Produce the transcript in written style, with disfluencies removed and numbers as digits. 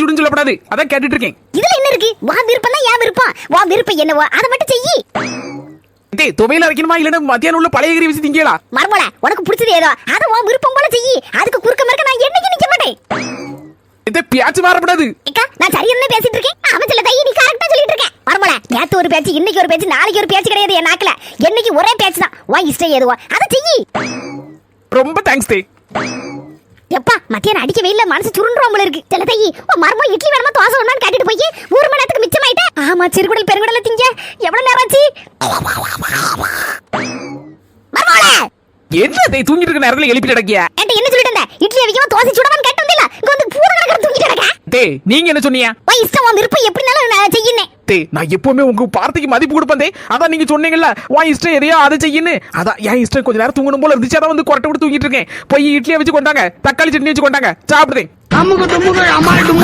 சுடுன்னு சொல்லப்படாது, அதான் கேட்டுட்டு இருக்கேன். இதுல என்ன இருக்கு? வா விருப்பம் தான் என் விருப்பம். வா விருப்பம் என்னவோ அதை மட்டும் செய்யி. டேய் துவையில அரைக்கணுமா இல்லன்னா மத்தியானம் உள்ள பழைய கறி வச்சு திங்கலா? மர்மோல உனக்கு பிடிச்சது ஏதோ அத உன் விருப்பம் போல செய்யி. அதுக்கு குறுக்க மறுக்க நான் என்னைக்கு நிக்க மாட்டேன். இந்த பேச்சு மாறப்படாது. அக்கா நான் சரியா பேசிட்டு இருக்கேன். அவன் சொல்ல தைய நீ கரெக்ட்டா சொல்லிட்டு இருக்க. மர்மோல நேத்து ஒரு பேச்சு, இன்னைக்கு ஒரு பேச்சு, நாளைக்கு ஒரு பேச்சு கிடையாது என் நாக்குல. என்னைக்கு ஒரே பேச்சு தான். உன் இஷ்டம் ஏதோ அத செய்யி. ரொம்ப தேங்க்ஸ் டே. எப்பா மத்தியானம் அடிக்க வெயில்ல மனசு சுருண்டுறோம் போல இருக்கு. செல்ல தையி உன் மர்மோ இட்லி வேணுமா தோசை வேணுமான்னு கேட்டுட்டு போய் 1 மணி நேரத்துக்கு மிச்சமாயிட்ட. ஆமா சிறுகுடல் பெருங்குடல திங்க எவ்வளவு நேரம் ஆச்சு? மர்மோல என்ன டே தூங்கிட்டு இருக்க நேரத்துல எழுப்பி அடக்கியா? என்கிட்ட என்ன சொல்லிட்டு இருந்த? இட்லி வைக்கமா தோசை சுடவான்னு கேட்டோம் இல்ல? இங்க வந்து பூர கணக்கு தூங்கிட்டு இருக்க. டேய் நீங்க என்ன சொன்னீங்க? உன் இஷ்டம் உன் விருப்பம் எப்படினாலும் நான் செய்யினே. டேய் நான் எப்பவுமே உங்க வார்த்தைக்கு மதிப்பு கொடுப்பேன். அதான் நீங்க சொன்னீங்கல்ல உன் இஷ்டம் எதையோ அதை செய்யுன்னு. அதான் என் இஷ்டம் கொஞ்ச நேரம் தூங்கணும் போல இருந்துச்சு. அதான் வந்து கொரட்டை விட்டு தூங்கிட்டு இருக்கேன். போய் இட்லியை வச்சு கொண்டாங்க, தக்காளி சட்னி வச்சு கொண்டாங்க, சாப்பிடுதேன்.